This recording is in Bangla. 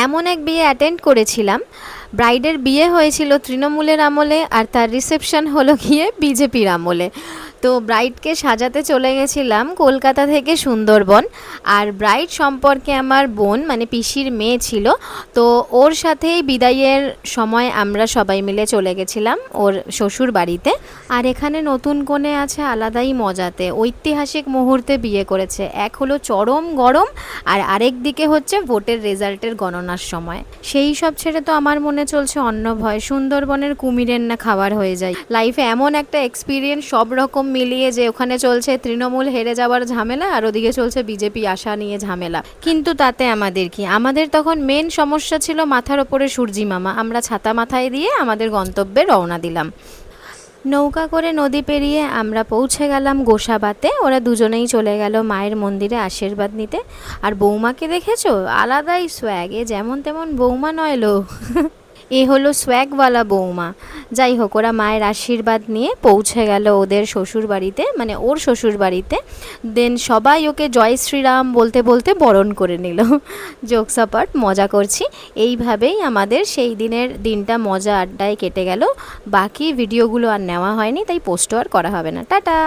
এমন এক বিয়ে অ্যাটেন্ড করেছিলাম, ব্রাইডের বিয়ে হয়েছিল তৃণমূলের আমলে আর তার রিসেপশন হলো গিয়ে বিজেপির আমলে। তো ব্রাইডকে সাজাতে চলে গেছিলাম কলকাতা থেকে সুন্দরবন। আর ব্রাইড সম্পর্কে আমার বোন মানে পিসির মেয়ে ছিল, তো ওর সাথেই বিদায়ের সময় আমরা সবাই মিলে চলে গেছিলাম ওর শ্বশুর বাড়িতে। আর এখানে নতুন কনে আছে আলাদাই মজাতে, ঐতিহাসিক মুহূর্তে বিয়ে করেছে। এক হলো চরম গরম, আর আরেক দিকে হচ্ছে ভোটের রেজাল্টের গণনার সময়। সেই সব ছেড়ে তো আমার মনে চলছে অন্য ভয়, সুন্দরবনের কুমিরের না খাবার হয়ে যায়। লাইফে এমন একটা এক্সপিরিয়েন্স সব রকম মিলিয়ে, যে ওখানে চলছে তৃণমূল হেরে যাওয়ার ঝামেলা আর ওদিকে চলছে বিজেপি আসা নিয়ে ঝামেলা। কিন্তু তাতে আমাদের কি, আমাদের তখন মেন সমস্যা ছিল মাথার ওপরে সূর্যি মামা। আমরা ছাতা মাথায় দিয়ে আমাদের গন্তব্যে রওনা দিলাম। নৌকা করে নদী পেরিয়ে আমরা পৌঁছে গেলাম গোসাবাতে। ওরা দুজনেই চলে গেল মায়ের মন্দিরে আশীর্বাদ নিতে। আর বৌমাকে দেখেছো, আলাদাই সোয়াগ, এ যেমন তেমন বৌমা নয় লো। এ হলো সোয়াগওয়ালা বৌমা। যাই হোক, ওরা মায়ের আশীর্বাদ নিয়ে পৌঁছে গেল ওদের শ্বশুর বাড়িতে, মানে ওর শ্বশুর বাড়িতে। দেন সবাই ওকে জয় শ্রীরাম বলতে বলতে বরণ করে নিল। জোকস অ্যাপার্ট, মজা করছি। এইভাবেই আমাদের সেই দিনের দিনটা মজা আড্ডায় কেটে গেল। বাকি ভিডিওগুলো আর নেওয়া হয়নি, তাই পোস্টও আর করা হবে না। টাটা।